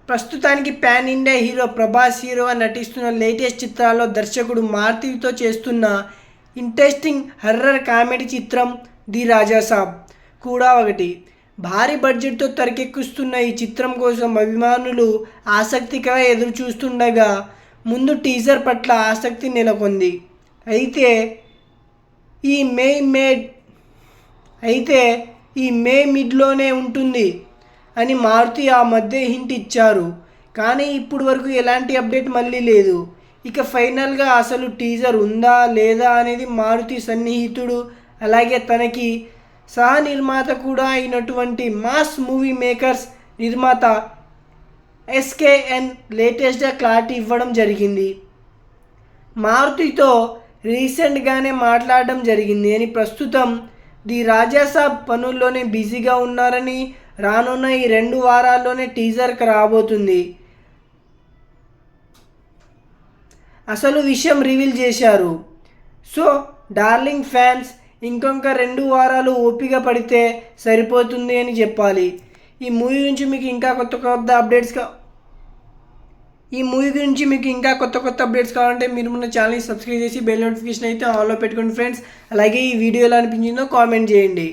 ప్రస్తుతానికి pan India hero Prabhas హీరోగా నటిస్తున్న లేటెస్ట్ చిత్రాల్లో దర్శకుడు మారుతితో చేస్తున్న ఇంట్రెస్టింగ్ హర్రర్ కామెడీ చిత్రం ది రాజాసాబ్ కూడా ఒకటి. భారీ బడ్జెట్తో తెరకెక్కిస్తున్న ఈ చిత్రం కోసం అభిమానులు ఆసక్తిగా ఎదురు చూస్తుండగా ముందు టీజర్ పట్ల ఆసక్తి నెలకొంది. అయితే ఈ మే మిడ్లోనే ఉంటుంది అని మారుతి ఆ మధ్య హింట్ ఇచ్చారు. కానీ ఇప్పుడు వరకు ఎలాంటి అప్డేట్ మళ్ళీ లేదు. ఇక ఫైనల్గా అసలు టీజర్ ఉందా లేదా అనేది మారుతి సన్నిహితుడు అలాగే తనకి సహ నిర్మాత కూడా అయినటువంటి మాస్ మూవీ మేకర్స్ నిర్మాత ఎస్కేఎన్ లేటెస్ట్గా క్లారిటీ ఇవ్వడం జరిగింది. మారుతితో రీసెంట్గానే మాట్లాడడం జరిగింది అని ప్రస్తుతం ది రాజాసాబ్ పనుల్లోనే బిజీగా ఉన్నారని రానున్న ఈ 2 వారాల్లోనే టీజర్కి రాబోతుంది అసలు విషయం రివీల్ చేశారు. సో డార్లింగ్ ఫ్యాన్స్ ఇంకొక 2 వారాలు ఓపిక పడితే సరిపోతుంది అని చెప్పాలి. ఈ మూవీ గురించి మీకు ఇంకా కొత్త అప్డేట్స్ కావాలంటే మీరు మన ఛానల్ని సబ్స్క్రైబ్ చేసి బెల్ నోటిఫికేషన్ అయితే ఆన్లో పెట్టుకోండి ఫ్రెండ్స్. అలాగే ఈ వీడియో ఎలా అనిపించిందో కామెంట్ చేయండి.